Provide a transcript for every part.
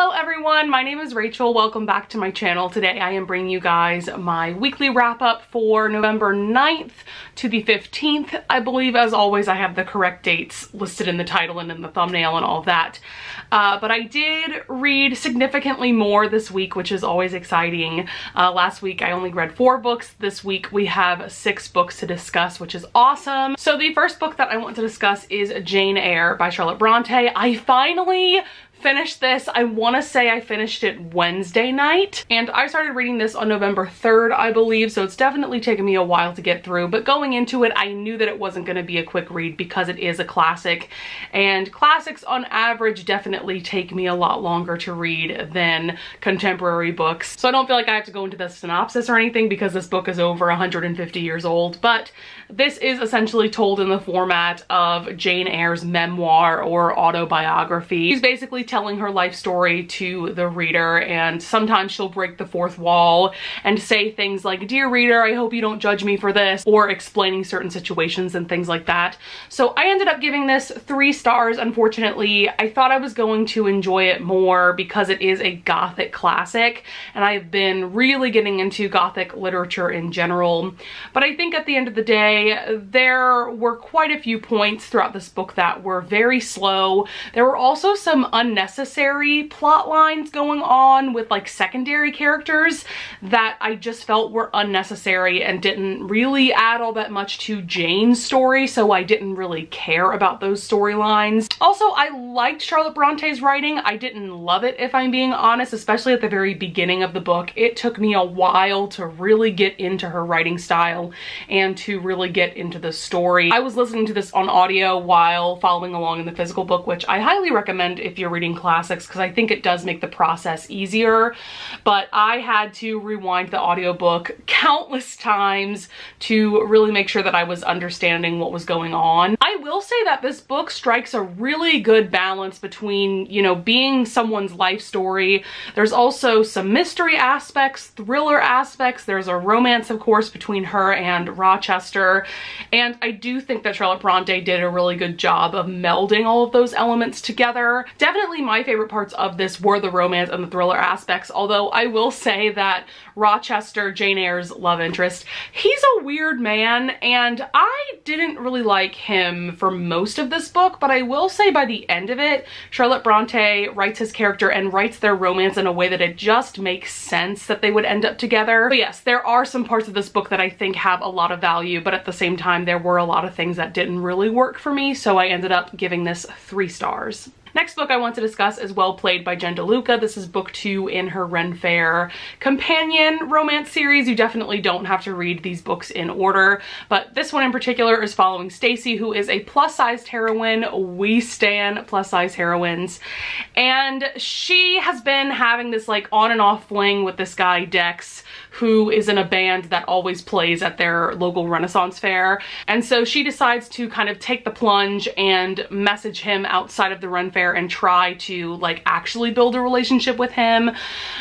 Hello everyone, my name is Rachel. Welcome back to my channel. Today I am bringing you guys my weekly wrap up for November 9th to the 15th. I believe, as always, I have the correct dates listed in the title and in the thumbnail and all of that. But I did read significantly more this week, which is always exciting. Last week I only read 4 books. This week we have 6 books to discuss, which is awesome. So the first book that I want to discuss is Jane Eyre by Charlotte Bronte. I finally finished this. I want to say I finished it Wednesday night, and I started reading this on November 3rd, I believe, so it's definitely taken me a while to get through, but going into it, I knew that it wasn't going to be a quick read because it is a classic, and classics on average definitely take me a lot longer to read than contemporary books. So I don't feel like I have to go into the synopsis or anything because this book is over 150 years old, but this is essentially told in the format of Jane Eyre's memoir or autobiography. She's basically telling her life story to the reader, and sometimes she'll break the fourth wall and say things like, "Dear reader, I hope you don't judge me for this," or explaining certain situations and things like that. So I ended up giving this 3 stars, unfortunately. I thought I was going to enjoy it more because it is a Gothic classic, and I've been really getting into Gothic literature in general. But I think at the end of the day, there were quite a few points throughout this book that were very slow. There were also some unnecessary plot lines going on with like secondary characters that I just felt were unnecessary and didn't really add all that much to Jane's story, so I didn't really care about those storylines. Also, I liked Charlotte Bronte's writing. I didn't love it, if I'm being honest, especially at the very beginning of the book. It took me a while to really get into her writing style and to really get into the story. I was listening to this on audio while following along in the physical book, which I highly recommend if you're reading classics because I think it does make the process easier, but I had to rewind the audiobook countless times to really make sure that I was understanding what was going on. I will say that this book strikes a really good balance between, you know, being someone's life story. There's also some mystery aspects, thriller aspects. There's a romance, of course, between her and Rochester, and I do think that Charlotte Bronte did a really good job of melding all of those elements together. Definitely my favorite parts of this were the romance and the thriller aspects, although I will say that Rochester, Jane Eyre's love interest, he's a weird man, and I didn't really like him for most of this book, but I will say by the end of it, Charlotte Bronte writes his character and writes their romance in a way that it just makes sense that they would end up together. But yes, there are some parts of this book that I think have a lot of value, but at the same time, there were a lot of things that didn't really work for me, so I ended up giving this 3 stars. Next book I want to discuss is Well Played by Jen DeLuca. This is book 2 in her Ren Fair companion romance series. You definitely don't have to read these books in order, but this one in particular is following Stacy, who is a plus-sized heroine. We stan plus-size heroines, and she has been having this like on and off fling with this guy Dex, who is in a band that always plays at their local Renaissance fair. And so she decides to kind of take the plunge and message him outside of the Ren Fair and try to like actually build a relationship with him.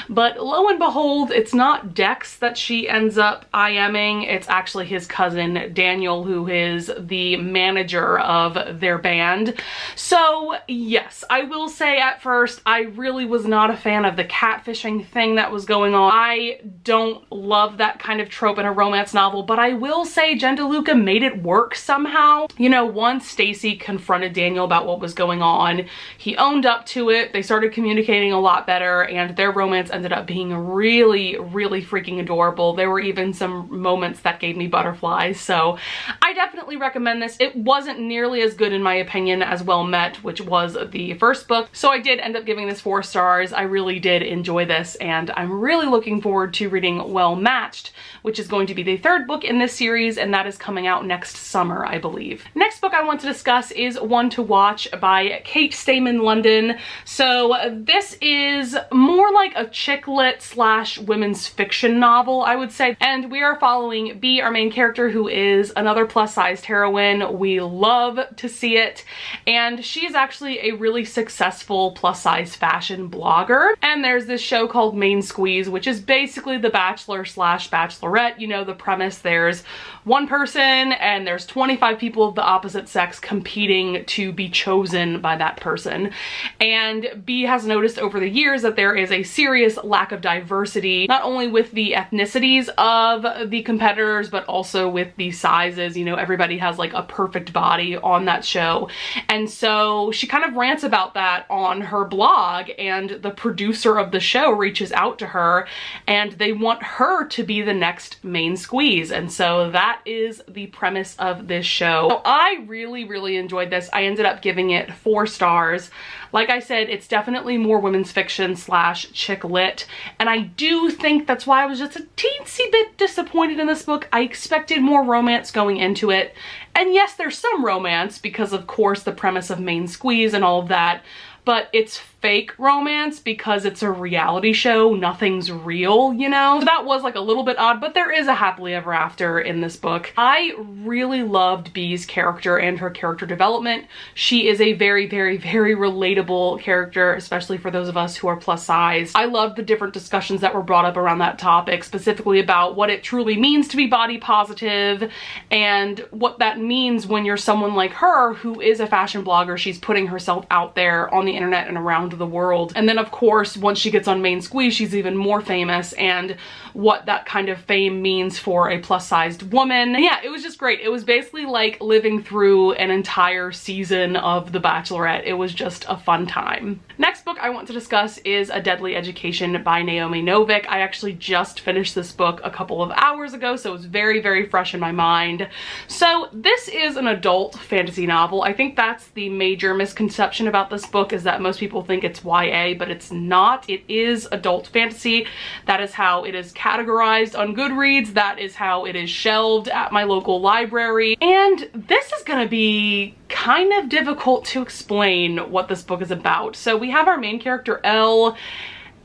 But lo and behold, it's not Dex that she ends up IMing, it's actually his cousin Daniel, who is the manager of their band. So yes, I will say at first I really was not a fan of the catfishing thing that was going on. I don't love that kind of trope in a romance novel, but I will say Jen DeLuca made it work somehow. You know, once Stacy confronted Daniel about what was going on, he owned up to it, they started communicating a lot better, and their romance ended up being really, really freaking adorable. There were even some moments that gave me butterflies, so I definitely recommend this. It wasn't nearly as good in my opinion as Well Met, which was the first book, so I did end up giving this 4 stars. I really did enjoy this, and I'm really looking forward to reading Well Matched, which is going to be the 3rd book in this series, and that is coming out next summer, I believe. Next book I want to discuss is One to Watch by Kate Stayman London. So this is more like a chick lit slash women's fiction novel, I would say, and we are following B, our main character, who is another plus-sized heroine. We love to see it, and she's actually a really successful plus-size fashion blogger, and there's this show called Main Squeeze, which is basically The Bachelor bachelor slash bachelorette. You know the premise, there's one person and there's 25 people of the opposite sex competing to be chosen by that person. And B has noticed over the years that there is a serious lack of diversity, not only with the ethnicities of the competitors, but also with the sizes. You know, everybody has like a perfect body on that show. And so she kind of rants about that on her blog, and the producer of the show reaches out to her and they want her to be the next main squeeze. And so that is the premise of this show. So I really enjoyed this. I ended up giving it 4 stars. Like I said, it's definitely more women's fiction slash chick lit, and I do think that's why I was just a teensy bit disappointed in this book. I expected more romance going into it, and yes, there's some romance because of course the premise of main squeeze and all of that, but it's fake romance because it's a reality show. Nothing's real, you know? So that was like a little bit odd, but there is a happily ever after in this book. I really loved Bee's character and her character development. She is a very relatable character, especially for those of us who are plus size. I loved the different discussions that were brought up around that topic, specifically about what it truly means to be body positive and what that means when you're someone like her who is a fashion blogger. She's putting herself out there on the internet and around the world. And then of course, once she gets on Main Squeeze, she's even more famous, and what that kind of fame means for a plus-sized woman. And yeah, it was just great. It was basically like living through an entire season of The Bachelorette. It was just a fun time. Next book I want to discuss is A Deadly Education by Naomi Novik. I actually just finished this book a couple of hours ago, so it's very fresh in my mind. So this is an adult fantasy novel. I think that's the major misconception about this book, is that most people think it's YA, but it's not. It is adult fantasy. That is how it is categorized on Goodreads. That is how it is shelved at my local library. And this is gonna be kind of difficult to explain what this book is about. So we have our main character, Elle,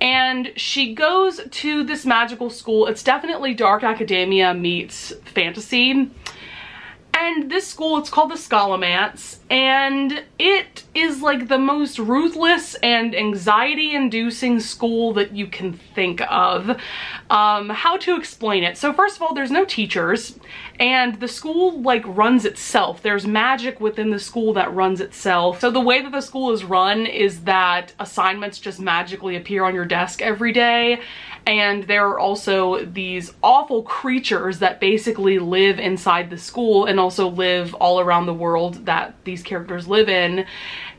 and she goes to this magical school. It's definitely dark academia meets fantasy. And this school, it's called the Scholomance, and it is like the most ruthless and anxiety-inducing school that you can think of. How to explain it? So first of all, there's no teachers, and the school like runs itself. There's magic within the school that runs itself. So the way that the school is run is that assignments just magically appear on your desk every day. And there are also these awful creatures that basically live inside the school and also live all around the world that these characters live in.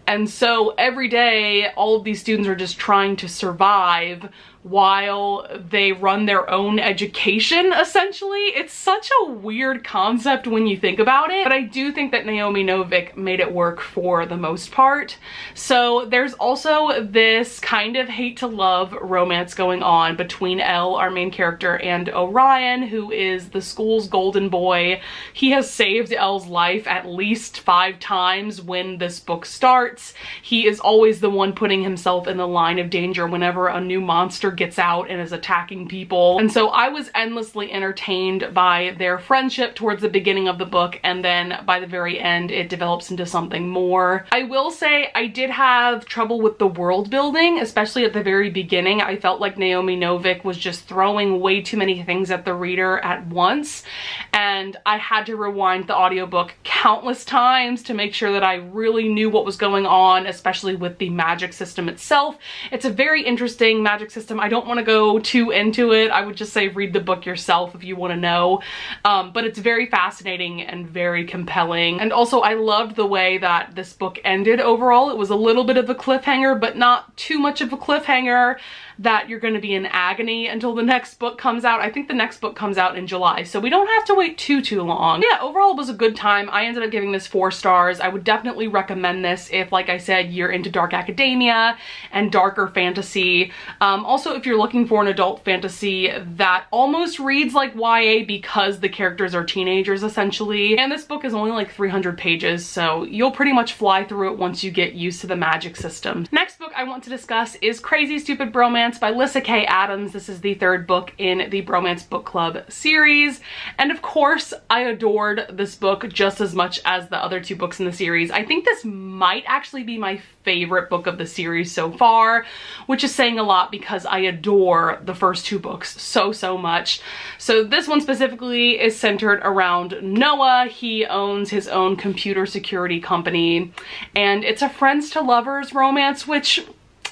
And so every day, all of these students are just trying to survive while they run their own education, essentially. It's such a weird concept when you think about it, but I do think that Naomi Novik made it work for the most part. So there's also this kind of hate to love romance going on between Elle, our main character, and Orion, who is the school's golden boy. He has saved Elle's life at least 5 times when this book starts. He is always the one putting himself in the line of danger whenever a new monster gets out and is attacking people. And so I was endlessly entertained by their friendship towards the beginning of the book, and then by the very end it develops into something more. I will say I did have trouble with the world building, especially at the very beginning. I felt like Naomi Novik was just throwing way too many things at the reader at once, and I had to rewind the audiobook countless times to make sure that I really knew what was going on, especially with the magic system itself. It's a very interesting magic system. I don't want to go too into it. I would just say read the book yourself if you want to know. But it's very fascinating and very compelling. And also I loved the way that this book ended overall. It was a little bit of a cliffhanger, but not too much of a cliffhanger that you're going to be in agony until the next book comes out. I think the next book comes out in July, so we don't have to wait too long. Yeah, overall it was a good time. I ended up giving this 4 stars. I would definitely recommend this if, like I said, you're into dark academia and darker fantasy. Also, if you're looking for an adult fantasy that almost reads like YA because the characters are teenagers essentially. And this book is only like 300 pages, so you'll pretty much fly through it once you get used to the magic system. Next book I want to discuss is Crazy Stupid Bromance Bromance by Lyssa Kay Adams. This is the third book in the Bromance book club series. And of course, I adored this book just as much as the other two books in the series. I think this might actually be my favorite book of the series so far, which is saying a lot because I adore the first two books so much. So this one specifically is centered around Noah. He owns his own computer security company, and it's a friends to lovers romance, which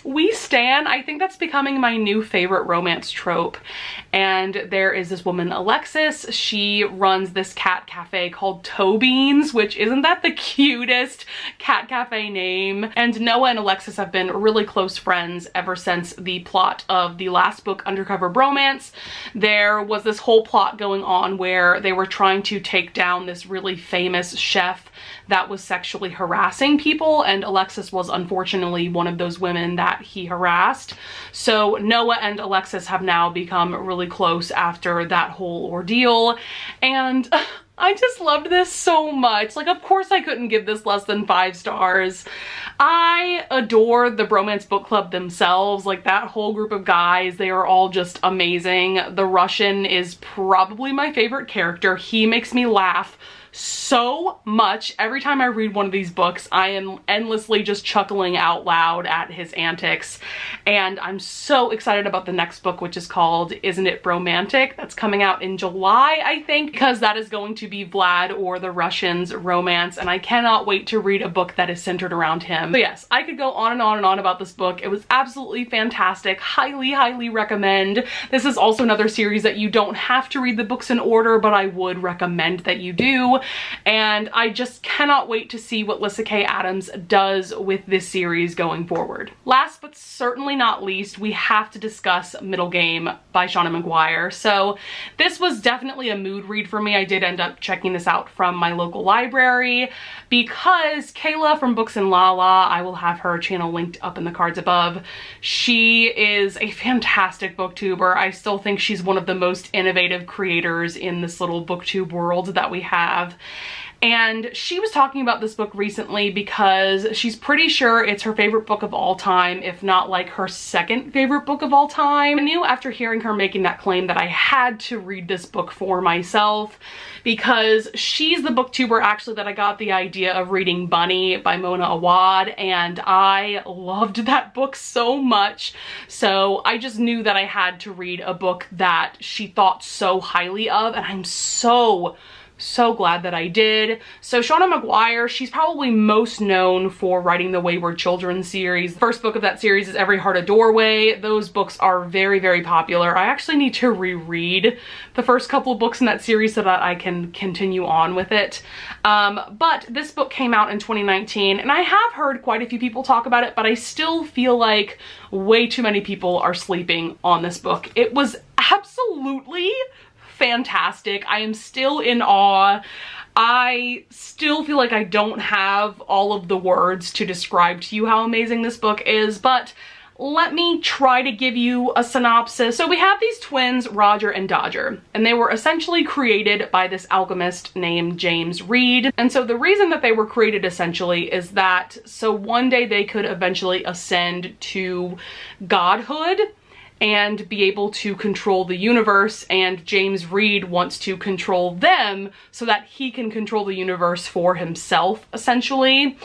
we stan. I think that's becoming my new favorite romance trope. And there is this woman, Alexis. She runs this cat cafe called Toe Beans, which isn't that the cutest cat cafe name? And Noah and Alexis have been really close friends ever since the plot of the last book, Undercover Bromance. There was this whole plot going on where they were trying to take down this really famous chef that was sexually harassing people, and Alexis was unfortunately one of those women that he harassed. So Noah and Alexis have now become really close after that whole ordeal, and I just loved this so much. Like, of course I couldn't give this less than 5 stars. I adore the Bromance book club themselves. Like, that whole group of guys, they are all just amazing. The Russian is probably my favorite character. He makes me laugh so much. Every time I read one of these books, I am endlessly just chuckling out loud at his antics. And I'm so excited about the next book, which is called Isn't It Bromantic? That's coming out in July, I think, because that is going to be Vlad or the Russian's romance, and I cannot wait to read a book that is centered around him. So yes, I could go on and on and on about this book. It was absolutely fantastic. Highly recommend. This is also another series that you don't have to read the books in order, but I would recommend that you do. And I just cannot wait to see what Lyssa Kay Adams does with this series going forward. Last but certainly not least, we have to discuss Middle Game by Seanan McGuire. So this was definitely a mood read for me. I did end up checking this out from my local library because Kayla from Books and Lala, I will have her channel linked up in the cards above. She is a fantastic booktuber. I still think she's one of the most innovative creators in this little booktube world that we have. And she was talking about this book recently because she's pretty sure it's her favorite book of all time, if not like her second favorite book of all time. I knew after hearing her making that claim that I had to read this book for myself, because she's the booktuber actually that I got the idea of reading Bunny by Mona Awad, and I loved that book so much. So I just knew that I had to read a book that she thought so highly of, and I'm so glad that I did. So Seanan McGuire, she's probably most known for writing the Wayward Children series. The first book of that series is Every Heart a Doorway. Those books are very popular. I actually need to reread the first couple of books in that series so that I can continue on with it. But this book came out in 2019, and I have heard quite a few people talk about it, but I still feel like way too many people are sleeping on this book. It was absolutely fantastic. I am still in awe. I still feel like I don't have all of the words to describe to you how amazing this book is, but let me try to give you a synopsis. So we have these twins, Roger and Dodger, and they were essentially created by this alchemist named James Reed. And so the reason that they were created essentially is that so one day they could eventually ascend to godhood and be able to control the universe, and James Reed wants to control them so that he can control the universe for himself, essentially.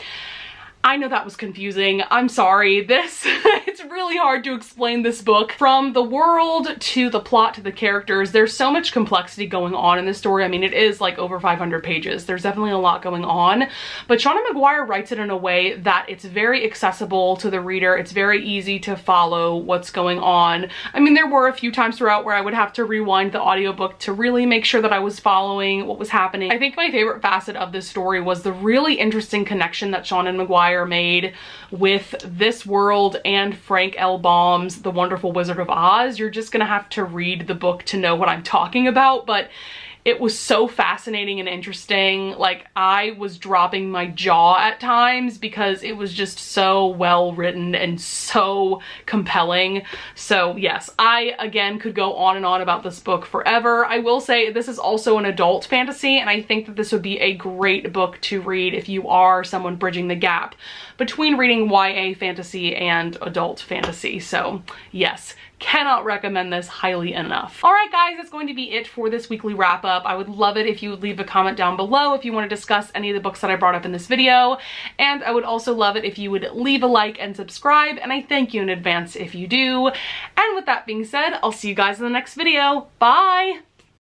I know that was confusing. I'm sorry. It's really hard to explain this book. From the world to the plot to the characters, there's so much complexity going on in this story. I mean, it is like over 500 pages. There's definitely a lot going on, but Seanan McGuire writes it in a way that it's very accessible to the reader. It's very easy to follow what's going on. I mean, there were a few times throughout where I would have to rewind the audiobook to really make sure that I was following what was happening. I think my favorite facet of this story was the really interesting connection that Seanan McGuire made with this world and Frank L. Baum's The Wonderful Wizard of Oz. You're just gonna have to read the book to know what I'm talking about, but It was so fascinating and interesting. Like, I was dropping my jaw at times because it was just so well written and so compelling. So yes, I again could go on and on about this book forever. I will say this is also an adult fantasy, and I think that this would be a great book to read if you are someone bridging the gap between reading YA fantasy and adult fantasy. So yes, cannot recommend this highly enough. All right, guys, that's going to be it for this weekly wrap up. I would love it if you would leave a comment down below if you want to discuss any of the books that I brought up in this video. And I would also love it if you would leave a like and subscribe, and I thank you in advance if you do. And with that being said, I'll see you guys in the next video. Bye!